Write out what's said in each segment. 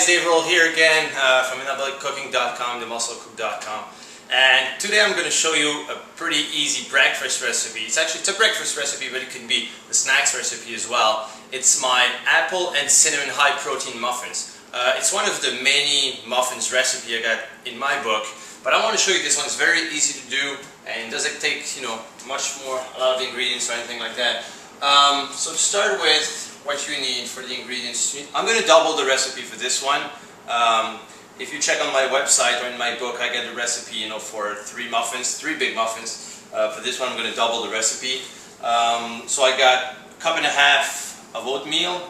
Dave Roll here again from cooking.com, themusclecook.com, and today I'm going to show you a pretty easy breakfast recipe. It's a breakfast recipe, but it can be a snacks recipe as well. It's my apple and cinnamon high protein muffins. It's one of the many muffins recipe I got in my book, but I want to show you this one. It's very easy to do and doesn't take a lot of ingredients or anything like that. So to start with, what you need for the ingredients, I'm going to double the recipe for this one. If you check on my website or in my book, I get the recipe for three big muffins. For this one I'm going to double the recipe. So I got a cup and a half of oatmeal.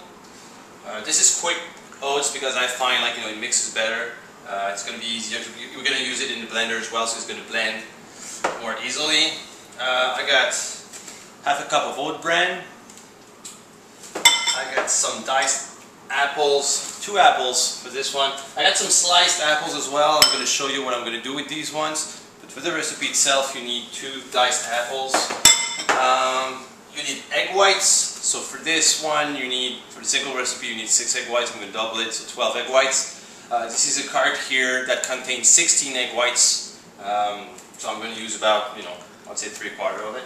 This is quick oats because I find it mixes better. It's going to be easier. We're going to use it in the blender as well, so it's going to blend more easily. I got half a cup of oat bran. I got some diced apples, 2 apples for this one. I got some sliced apples as well. I'm going to show you what I'm going to do with these ones. But for the recipe itself, you need 2 diced apples. You need egg whites. So for this one, for the single recipe, you need 6 egg whites. I'm going to double it, so 12 egg whites. This is a card here that contains 16 egg whites. So I'm going to use about, I'd say 3/4 of it.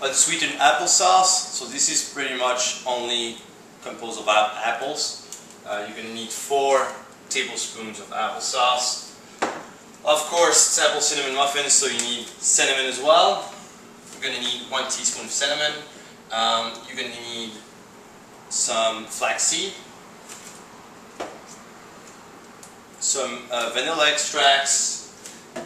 Unsweetened applesauce. So this is pretty much only composed of apples. You're going to need 4 tablespoons of applesauce. Of course, it's apple cinnamon muffins, so you need cinnamon as well. You're going to need 1 teaspoon of cinnamon. You're going to need some flaxseed, some vanilla extracts,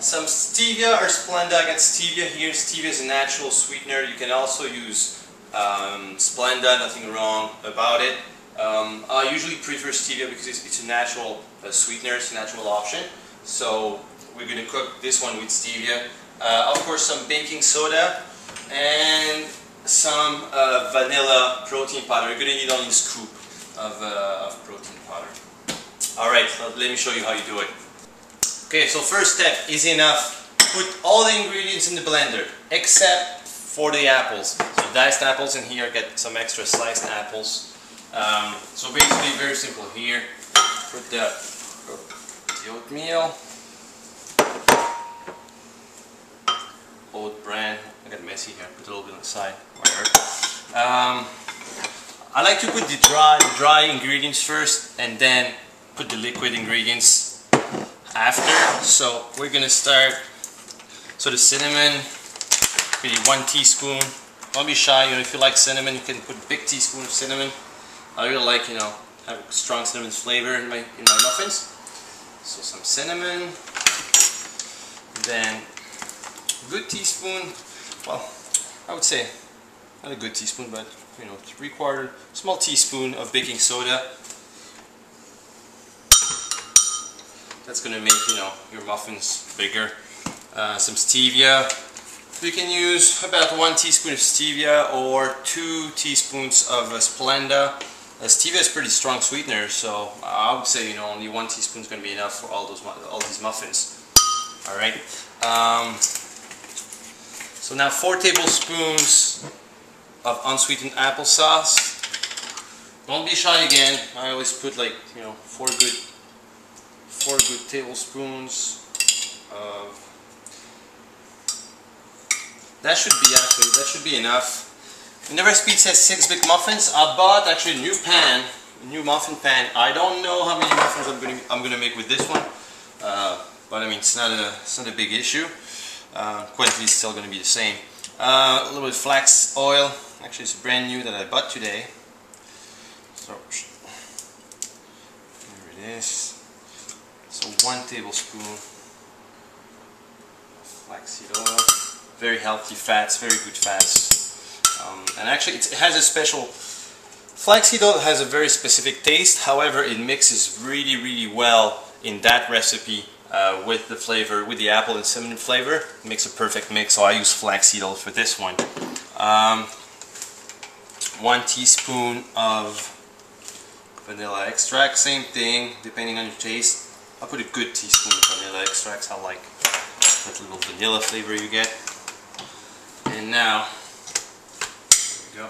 some stevia or Splenda. I got stevia here. Stevia is a natural sweetener. You can also use Splenda, nothing wrong about it. I usually prefer stevia because it's a natural sweetener, it's a natural option. So we're going to cook this one with stevia. Of course, some baking soda and some vanilla protein powder. You're going to need only a scoop of protein powder. Alright, let me show you how you do it. Okay, so first step, easy enough. Put all the ingredients in the blender, except for the apples. So diced apples in here, get some extra sliced apples. So basically very simple here. Put the oatmeal, oat bran. I got messy here, put a little bit on the side. I like to put the dry ingredients first and then put the liquid ingredients after. So we're gonna start. So the cinnamon, maybe 1 teaspoon. Don't be shy. If you like cinnamon, you can put a big teaspoon of cinnamon. I really like have a strong cinnamon flavor in my muffins. So some cinnamon. Then a good teaspoon. Well, I would say not a good teaspoon, but 3/4 small teaspoon of baking soda. That's going to make your muffins bigger. Some stevia. You can use about 1 teaspoon of stevia or 2 teaspoons of Splenda. Stevia is pretty strong sweetener, so I would say only 1 teaspoon is going to be enough for all these muffins. All right. So now 4 tablespoons of unsweetened applesauce. Don't be shy again. I always put 4 good tablespoons of. That should be enough. In the recipe it says 6 big muffins. I bought actually a new muffin pan. I don't know how many muffins I'm gonna make with this one, but I mean it's not a big issue. Quantity is still gonna be the same. A little bit of flax oil. Actually, it's brand new that I bought today. So here it is. So 1 tablespoon of flaxseed oil. Very healthy fats, very good fats. And actually it has a special, flaxseed oil has a very specific taste. However, it mixes really well in that recipe with the flavor, with the apple and cinnamon flavor. It makes a perfect mix, so I use flaxseed oil for this one. 1 teaspoon of vanilla extract, same thing, depending on your taste. I'll put a good teaspoon of vanilla extracts. I like that little vanilla flavor you get. And now, there we go.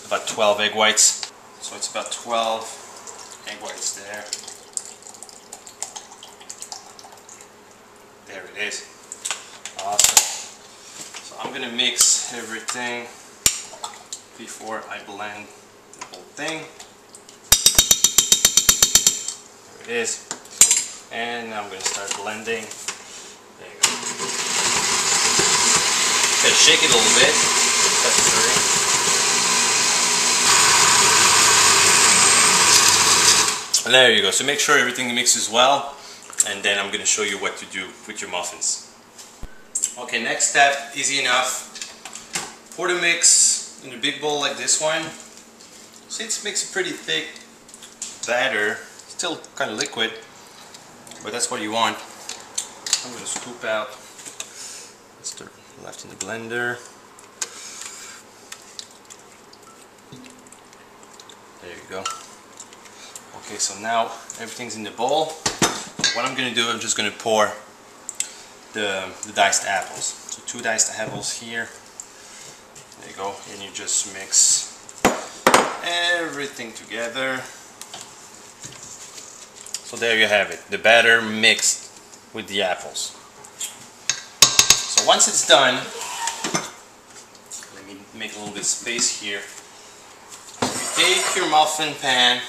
about 12 egg whites. So it's about 12 egg whites there. There it is. Awesome. So I'm gonna mix everything before I blend the whole thing. There it is. And now I'm gonna start blending. There you go. Gotta shake it a little bit. That's and there you go. So make sure everything mixes well, and then I'm gonna show you what to do with your muffins. Okay, next step, easy enough. Pour the mix in a big bowl like this one. See, it makes a pretty thick batter. Still kind of liquid, but that's what you want. I'm gonna scoop out the left in the blender. There you go. Okay, so now everything's in the bowl. What I'm gonna do, I'm just gonna pour the diced apples. So 2 diced apples here. There you go. And you just mix everything together. So there you have it. The batter mixed with the apples. So once it's done, let me make a little bit of space here. You take your muffin pan.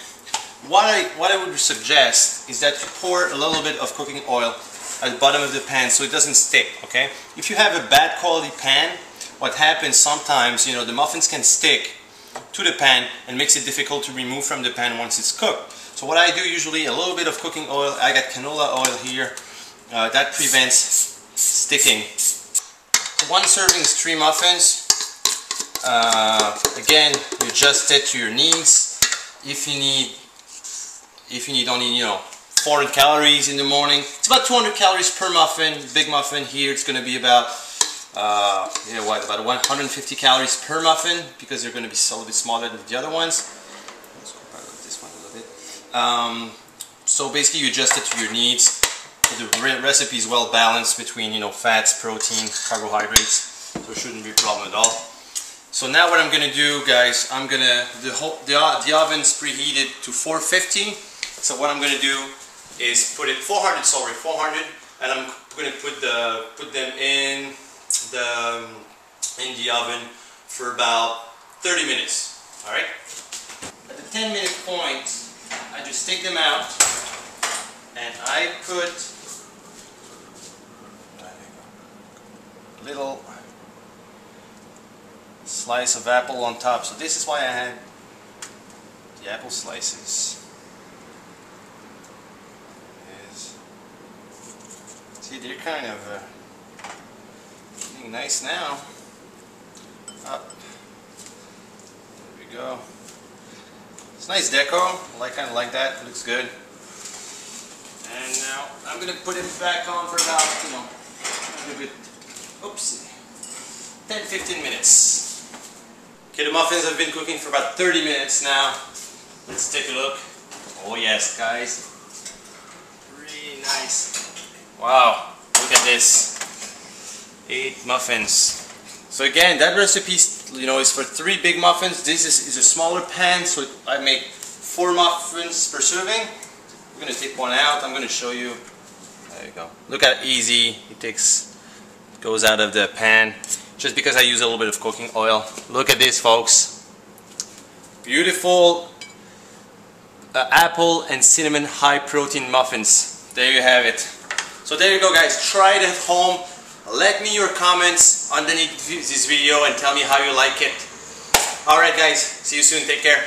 What I would suggest is that you pour a little bit of cooking oil at the bottom of the pan so it doesn't stick, okay? If you have a bad quality pan, what happens sometimes, you know, the muffins can stick to the pan and makes it difficult to remove from the pan once it's cooked. So what I do usually, a little bit of cooking oil, I got canola oil here, that prevents sticking. So 1 serving is 3 muffins. Again, you adjust it to your needs. If you need only, you know, 400 calories in the morning, it's about 200 calories per muffin. Big muffin here, it's going to be about about 150 calories per muffin because they're going to be a little bit smaller than the other ones. Let's go back with this one a little bit. So basically, you adjust it to your needs. The recipe is well balanced between, you know, fats, protein, carbohydrates, so it shouldn't be a problem at all. So now what I'm going to do, guys, I'm going to the oven's preheated to 450. So what I'm going to do is put it 400, and I'm going to put them in the oven for about 30 minutes. All right. At the 10-minute point, I just take them out and I put a little slice of apple on top. So this is why I had the apple slices. See, they're kind of getting nice now. Up. There we go. It's nice deco. I kind of like that. It looks good. And now I'm gonna put it back on for about, you know, a little bit. Oopsie. 10-15 minutes. Okay, the muffins have been cooking for about 30 minutes now. Let's take a look. Oh yes, guys. Really nice. Wow, look at this. 8 muffins. So again, that recipe, you know, is for 3 big muffins. This is a smaller pan, so I make 4 muffins per serving. I'm gonna take one out. I'm gonna show you. There you go. Look how easy it goes out of the pan. Just because I use a little bit of cooking oil. Look at this, folks. Beautiful apple and cinnamon high protein muffins. There you have it. So there you go, guys. Try it at home. Let me your comments underneath this video and tell me how you like it. Alright guys, see you soon. Take care.